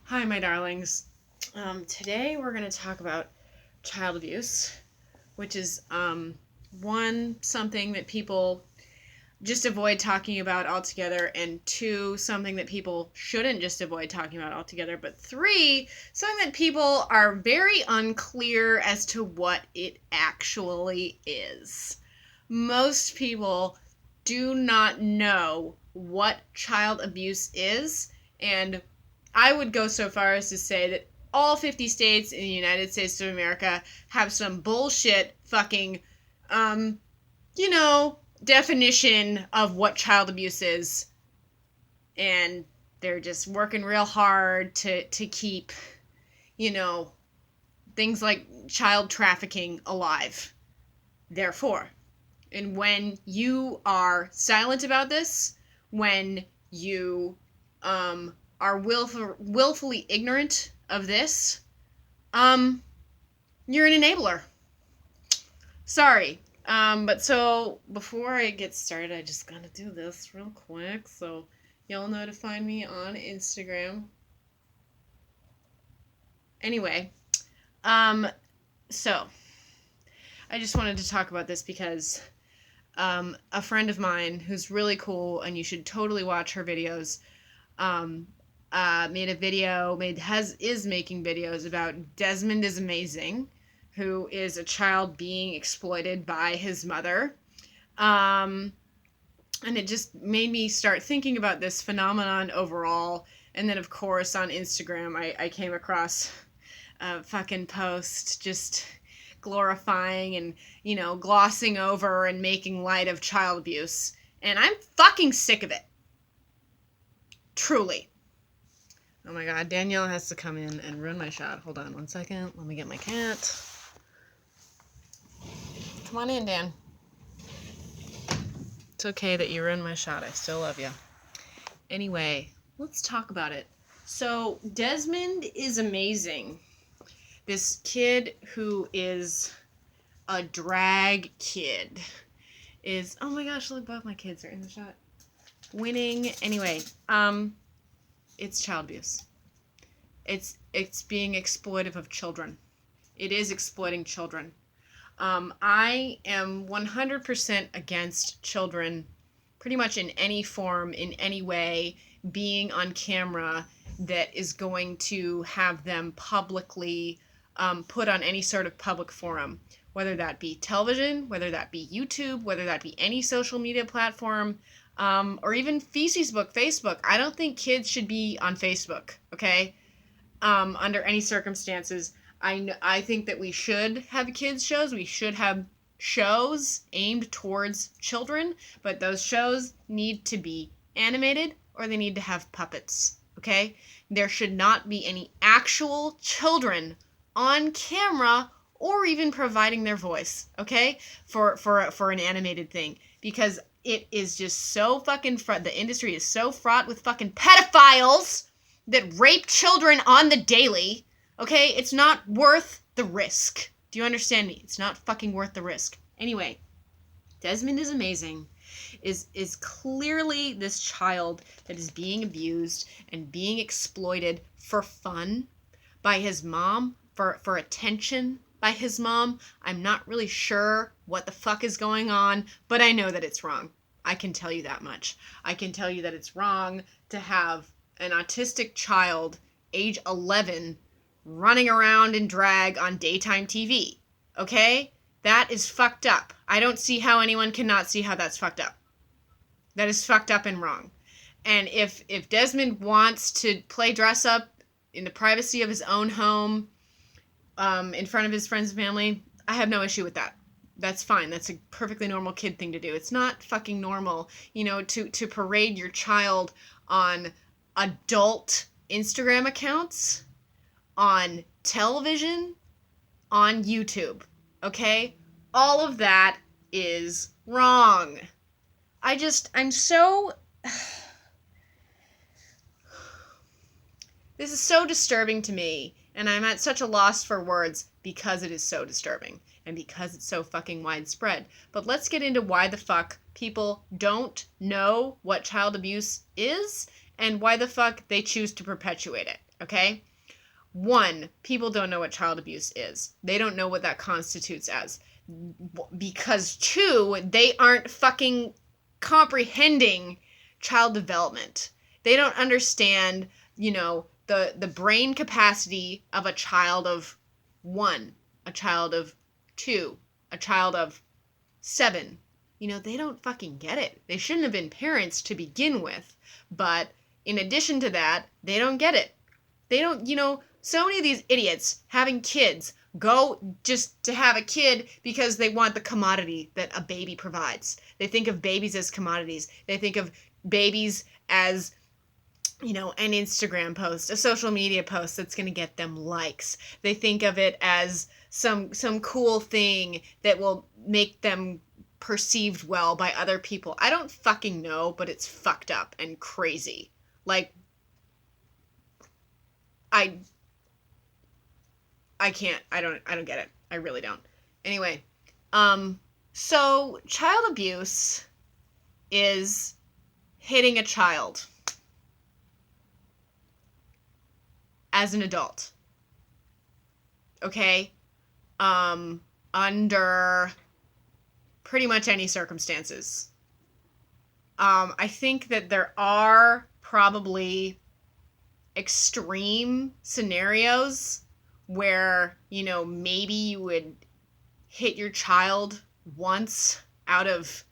Hi, my darlings. Today we're going to talk about child abuse, which is something that people just avoid talking about altogether, and two, something that people shouldn't just avoid talking about altogether, but three, something that people are very unclear as to what it actually is. Most people do not know what child abuse is, and I would go so far as to say that all 50 states in the United States of America have some bullshit fucking, definition of what child abuse is. And they're just working real hard to keep, things like child trafficking alive. Therefore, and when you are silent about this, when you are willfully ignorant of this, you're an enabler. Sorry. But so before I get started, I just gotta do this real quick. So y'all know to find me on Instagram. Anyway, so I just wanted to talk about this because a friend of mine who's really cool, and you should totally watch her videos, made a video, is making videos about Desmond Is Amazing, who is a child being exploited by his mother. And it just made me start thinking about this phenomenon overall. And then, of course, on Instagram, I came across a fucking post just glorifying and, glossing over and making light of child abuse. And I'm fucking sick of it. Truly. Oh my god, Danielle has to come in and ruin my shot. Hold on one second. Let me get my cat. Come on in, Dan. It's okay that you ruined my shot. I still love you. Anyway, let's talk about it. So, Desmond Is Amazing. This kid who is a drag kid is... Oh my gosh, look, both my kids are in the shot. Winning. Anyway, it's child abuse. It's being exploitive of children. It is exploiting children. I am 100% against children, pretty much in any form, in any way, being on camera that is going to have them publicly put on any sort of public forum, whether that be television, whether that be YouTube, whether that be any social media platform, or even Facebook. I don't think kids should be on Facebook, okay? Under any circumstances. I think that we should have kids shows. We should have shows aimed towards children, but those shows need to be animated or they need to have puppets, okay? There should not be any actual children on camera or even providing their voice, okay? For an animated thing, because it is just so fucking the industry is so fraught with fucking pedophiles that rape children on the daily, okay? It's not worth the risk. Do you understand me? It's not fucking worth the risk. Anyway, Desmond Is Amazing is clearly this child that is being abused and being exploited for fun by his mom, for attention by his mom. I'm not really sure what the fuck is going on, but I know that it's wrong. I can tell you that much. I can tell you that it's wrong to have an autistic child, age 11, running around in drag on daytime TV. Okay? That is fucked up. I don't see how anyone cannot see how that's fucked up. That is fucked up and wrong. And if Desmond wants to play dress up in the privacy of his own home, in front of his friends and family, I have no issue with that. That's fine. That's a perfectly normal kid thing to do. It's not fucking normal, to parade your child on adult Instagram accounts, on television, on YouTube. Okay? All of that is wrong. I'm so... This is so disturbing to me, and I'm at such a loss for words because it is so disturbing and because it's so fucking widespread. But let's get into why the fuck people don't know what child abuse is and why the fuck they choose to perpetuate it. Okay? One, people don't know what child abuse is. They don't know what that constitutes as. Because two, they aren't fucking comprehending child development. They don't understand, the brain capacity of a child of 1, a child of 2, a child of 7. They don't fucking get it. They shouldn't have been parents to begin with. But in addition to that, they don't get it. They don't, so many of these idiots having kids go just to have a kid because they want the commodity that a baby provides. They think of babies as commodities. They think of babies as, an Instagram post, a social media post that's going to get them likes. They think of it as some cool thing that will make them perceived well by other people. I don't fucking know, but it's fucked up and crazy. Like, I can't. I don't get it. I really don't. Anyway, so child abuse is hitting a child as an adult. Okay? Under pretty much any circumstances. I think that there are probably extreme scenarios where, maybe you would hit your child once out of,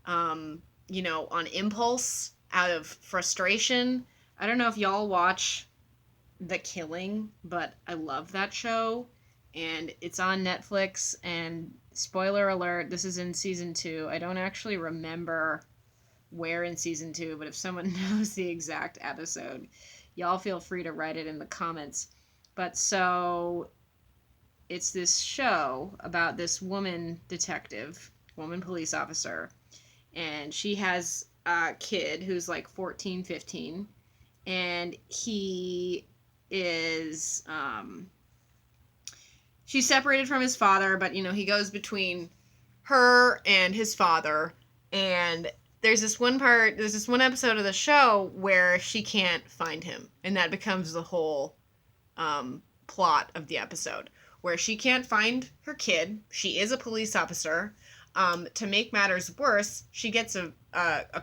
on impulse, out of frustration. I don't know if y'all watch The Killing, but I love that show, and it's on Netflix, and spoiler alert, this is in season 2. I don't actually remember where in season 2, but if someone knows the exact episode, y'all feel free to write it in the comments. But so it's this show about this woman detective, woman police officer, and she has a kid who's like 14, 15, and he is, she's separated from his father, but, he goes between her and his father, and there's this one episode of the show where she can't find him, and that becomes the whole plot of the episode, where she can't find her kid. She is a police officer. To make matters worse, she gets a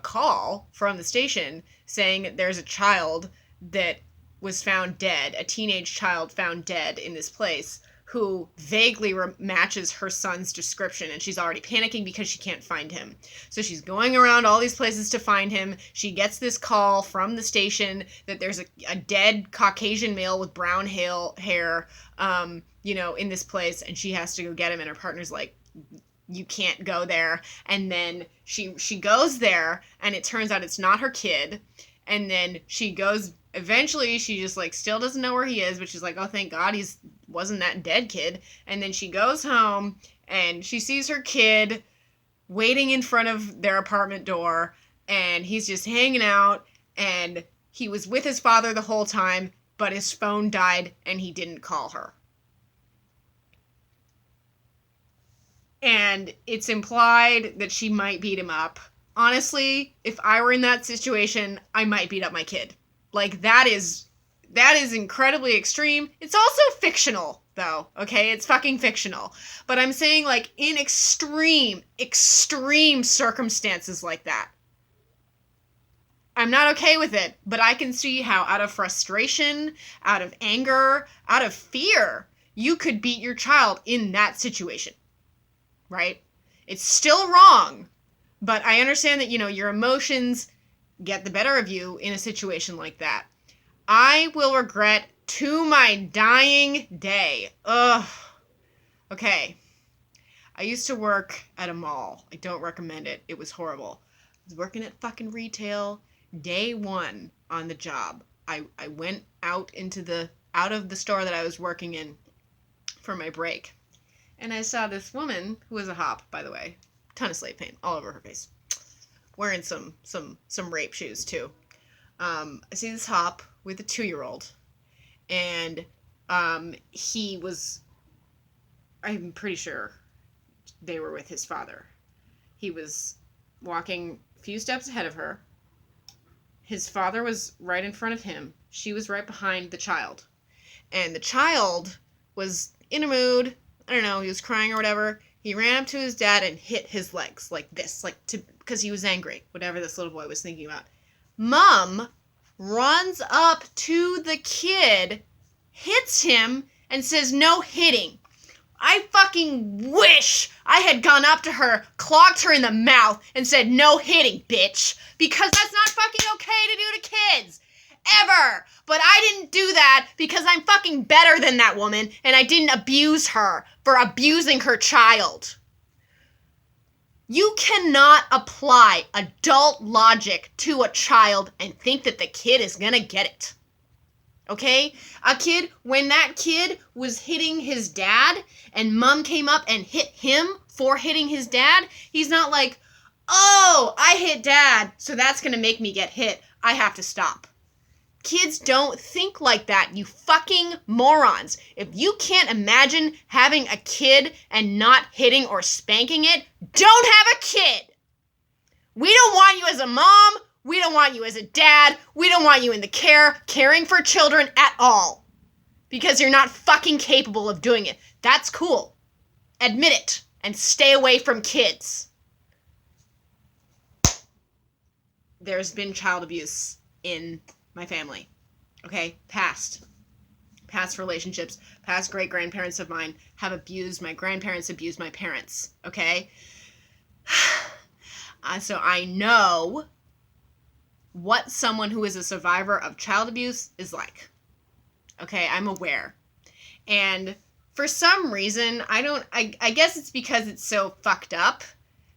call from the station saying that there's a child that was found dead, a teenage child found dead in this place, who vaguely matches her son's description, and she's already panicking because she can't find him. So she's going around all these places to find him. She gets this call from the station that there's a dead Caucasian male with brown hair, in this place, and she has to go get him, and her partner's like, you can't go there. And then she goes there, and it turns out it's not her kid, and then she goes, eventually she just like still doesn't know where he is, but she's like, oh, thank God he wasn't that dead kid. And then she goes home and she sees her kid waiting in front of their apartment door, and he's just hanging out, and he was with his father the whole time, but his phone died and he didn't call her. And it's implied that she might beat him up. Honestly, if I were in that situation, I might beat up my kid. Like, that is incredibly extreme. It's also fictional, though, okay? It's fucking fictional. But I'm saying, like, in extreme circumstances like that, I'm not okay with it, but I can see how out of frustration, out of anger, out of fear, you could beat your child in that situation, right? It's still wrong, but I understand that, your emotions get the better of you in a situation like that. I will regret to my dying day. Ugh. Okay. I used to work at a mall. I don't recommend it. It was horrible. I was working at fucking retail. Day 1 on the job. I went out of the store that I was working in for my break. And I saw this woman, who was a hop, by the way. Ton of slave paint all over her face. Wearing some rape shoes, too. I see this hop with a 2-year-old. And he was, I'm pretty sure they were with his father. He was walking a few steps ahead of her. His father was right in front of him. She was right behind the child. And the child was in a mood. I don't know, he was crying or whatever. He ran up to his dad and hit his legs like this, because he was angry, whatever this little boy was thinking about. Mom runs up to the kid, hits him, and says, "No hitting." I fucking wish I had gone up to her, clogged her in the mouth, and said, "No hitting, bitch." Because that's not fucking okay to do to kids. Ever. But I didn't do that because I'm fucking better than that woman, and I didn't abuse her for abusing her child. You cannot apply adult logic to a child and think that the kid is gonna get it. Okay? When that kid was hitting his dad and mom came up and hit him for hitting his dad, he's not like, "Oh, I hit dad, so that's gonna make me get hit. I have to stop." Kids don't think like that, you fucking morons. If you can't imagine having a kid and not hitting or spanking it, don't have a kid. We don't want you as a mom. We don't want you as a dad. We don't want you in the caring for children at all. Because you're not fucking capable of doing it. That's cool. Admit it and stay away from kids. There's been child abuse in my family. Okay? Past relationships, past great-grandparents of mine have abused my grandparents, abused my parents. Okay? So I know what someone who is a survivor of child abuse is like. Okay? I'm aware. And for some reason, I guess it's because it's so fucked up.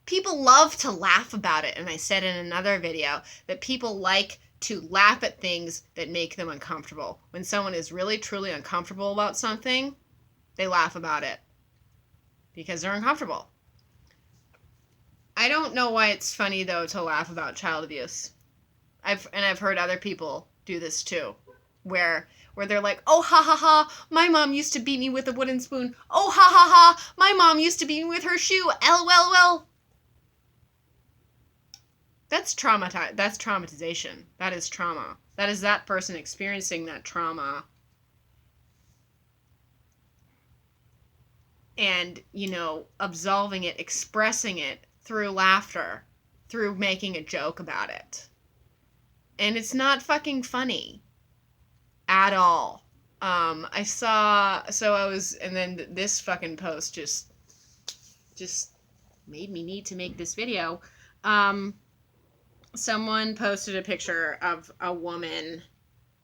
People love to laugh about it. And I said in another video that people like to laugh at things that make them uncomfortable. When someone is really, truly uncomfortable about something, they laugh about it. Because they're uncomfortable. I don't know why it's funny, though, to laugh about child abuse. I've heard other people do this, too. Where they're like, "Oh, ha, ha, ha, my mom used to beat me with a wooden spoon. Oh, ha, ha, ha, my mom used to beat me with her shoe. LOL." That's traumatization. That is trauma. That is that person experiencing that trauma. And, absolving it, expressing it through laughter, through making a joke about it. And it's not fucking funny. At all. And then this fucking post just made me need to make this video. Someone posted a picture of a woman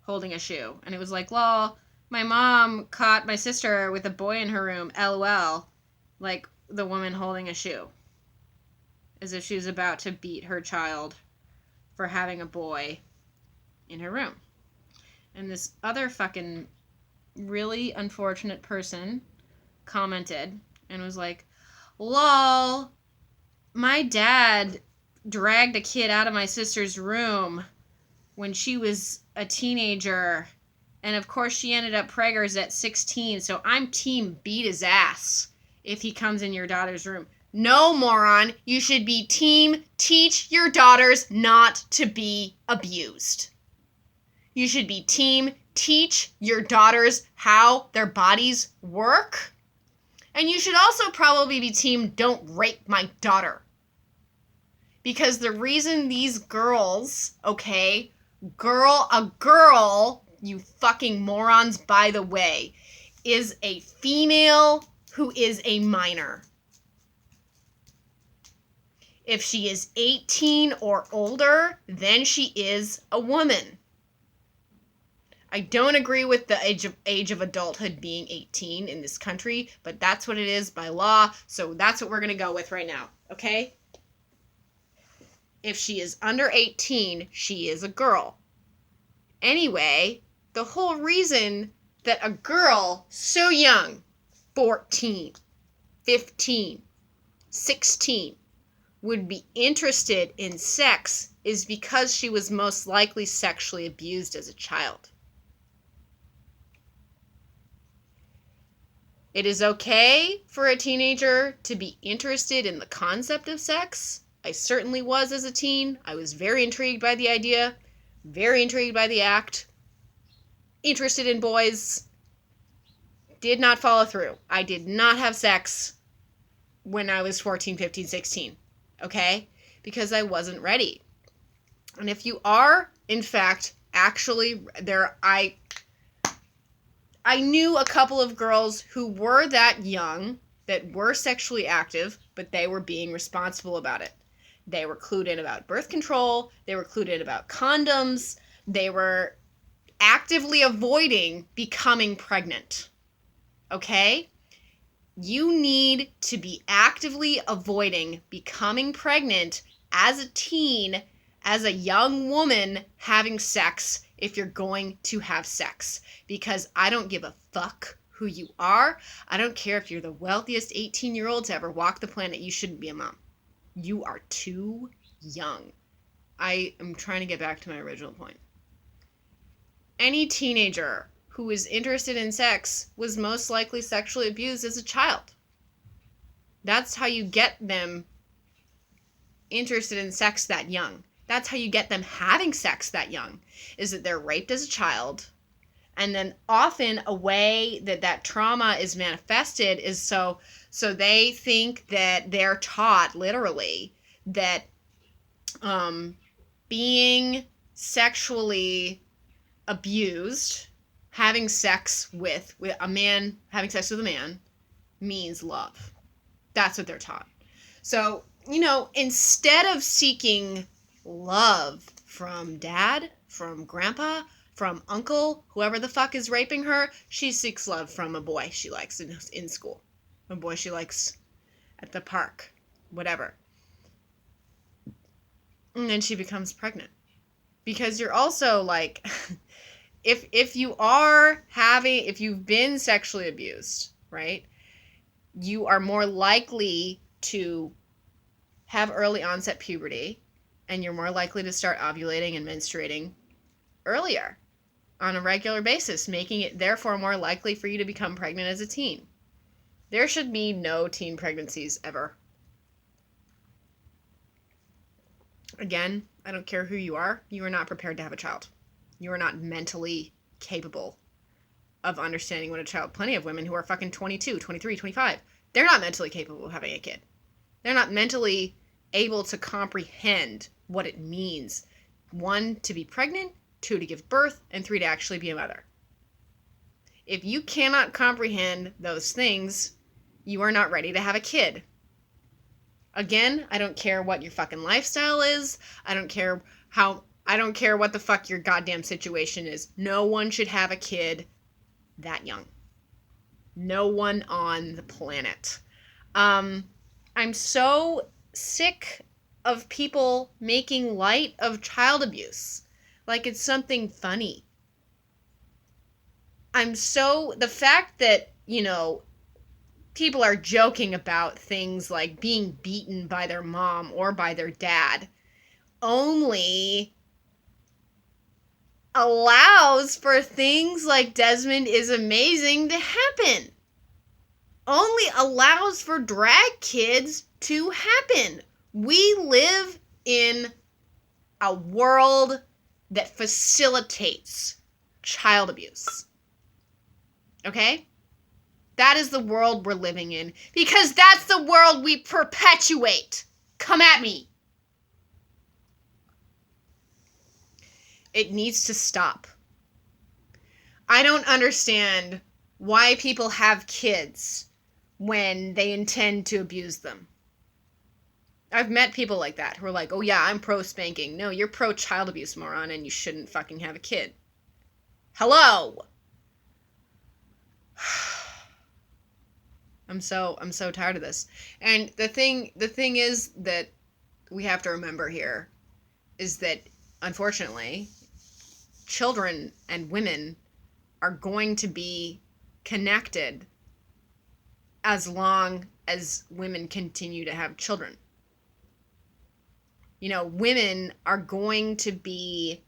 holding a shoe. And it was like, "Lol, my mom caught my sister with a boy in her room. LOL." Like the woman holding a shoe. As if she was about to beat her child for having a boy in her room. And this other fucking really unfortunate person commented and was like, "Lol, my dad dragged a kid out of my sister's room when she was a teenager. And of course she ended up preggers at 16. So I'm team beat his ass if he comes in your daughter's room." No, moron. You should be team teach your daughters not to be abused. You should be team teach your daughters how their bodies work. And you should also probably be team don't rape my daughter. Because the reason these girls, a girl, you fucking morons, by the way, is a female who is a minor. If she is 18 or older, then she is a woman. I don't agree with the age of adulthood being 18 in this country, but that's what it is by law, so that's what we're going to go with right now, okay? If she is under 18, she is a girl. Anyway, the whole reason that a girl so young, 14, 15, 16, would be interested in sex is because she was most likely sexually abused as a child. It is okay for a teenager to be interested in the concept of sex. I certainly was as a teen. I was very intrigued by the idea, very intrigued by the act. interested in boys. Did not follow through. I did not have sex when I was 14, 15, 16. Okay? Because I wasn't ready. And if you are, in fact, actually there, I knew a couple of girls who were that young, that were sexually active, but they were being responsible about it. They were clued in about birth control. They were clued in about condoms. They were actively avoiding becoming pregnant. Okay? You need to be actively avoiding becoming pregnant as a teen, as a young woman having sex if you're going to have sex. Because I don't give a fuck who you are. I don't care if you're the wealthiest 18-year-old to ever walk the planet. You shouldn't be a mom. You are too young. I am trying to get back to my original point. Any teenager who is interested in sex was most likely sexually abused as a child. That's how you get them interested in sex that young. That's how you get them having sex that young, is that they're raped as a child. And then often a way that that trauma is manifested is so they think that they're taught literally that being sexually abused, having sex with a man, having sex with a man means love. That's what they're taught. So, instead of seeking love from dad, from grandpa, from uncle, whoever the fuck is raping her, she seeks love from a boy she likes in school, a boy she likes at the park, whatever. And then she becomes pregnant. Because you're also like, if you've been sexually abused, right, you are more likely to have early onset puberty, and you're more likely to start ovulating and menstruating earlier on a regular basis, making it therefore more likely for you to become pregnant as a teen. There should be no teen pregnancies ever. Again, I don't care who you are not prepared to have a child. You are not mentally capable of understanding what a child. Plenty of women who are fucking 22, 23, 25, they're not mentally capable of having a kid. They're not mentally able to comprehend what it means. 1, to be pregnant, 2, to give birth, and 3, to actually be a mother. If you cannot comprehend those things, you are not ready to have a kid. Again, I don't care what your fucking lifestyle is. I don't care what the fuck your goddamn situation is. No one should have a kid that young. No one on the planet. I'm so sick of people making light of child abuse. Like it's something funny. The fact that, people are joking about things like being beaten by their mom or by their dad only allows for things like Desmond Is Amazing to happen. Only allows for drag kids to happen. We live in a world that facilitates child abuse. Okay? That is the world we're living in. Because that's the world we perpetuate. Come at me. It needs to stop. I don't understand why people have kids when they intend to abuse them. I've met people like that who are like, oh yeah, I'm pro spanking. No, you're pro child abuse, moron, and you shouldn't fucking have a kid. Hello? I'm so tired of this. And the thing is that we have to remember here is that, unfortunately, children and women are going to be connected as long as women continue to have children. Women are going to be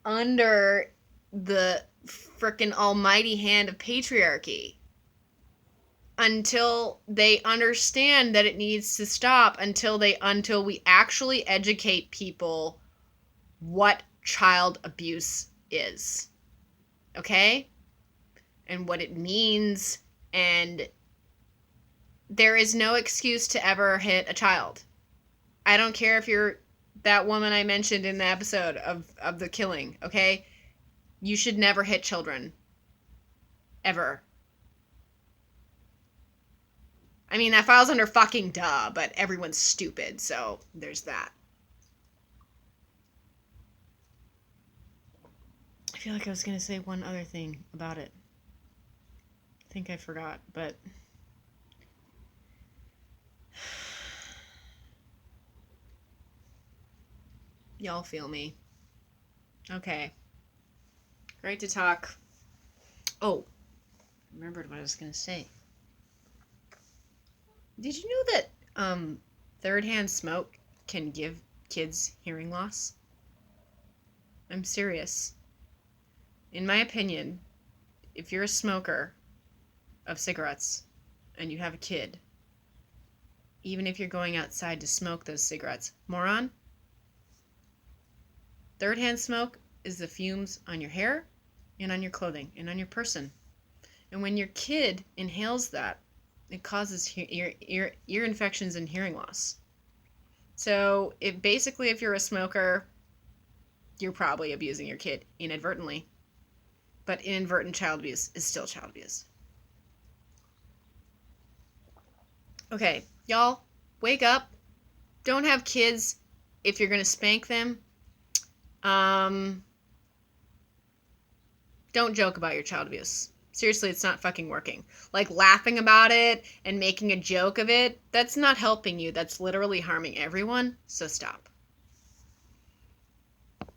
under the frickin' almighty hand of patriarchy until they understand that it needs to stop, until we actually educate people what child abuse is. okay? And what it means, and there is no excuse to ever hit a child. I don't care if you're that woman I mentioned in the episode of the killing, okay? You should never hit children. Ever. I mean, that files under fucking duh, but everyone's stupid, so there's that. I feel like I was going to say one other thing about it. I think I forgot, but... Y'all feel me. Okay. Great to talk. Oh, I remembered what I was going to say. Did you know that third-hand smoke can give kids hearing loss? I'm serious. In my opinion, if you're a smoker of cigarettes and you have a kid, even if you're going outside to smoke those cigarettes, moron, third-hand smoke is the fumes on your hair and on your clothing and on your person. And when your kid inhales that, it causes ear infections and hearing loss. So if you're a smoker, you're probably abusing your kid inadvertently. But inadvertent child abuse is still child abuse. Okay, y'all, wake up. Don't have kids if you're going to spank them. Don't joke about your child abuse. Seriously, it's not fucking working. Like, laughing about it and making a joke of it, that's not helping you. That's literally harming everyone, so stop.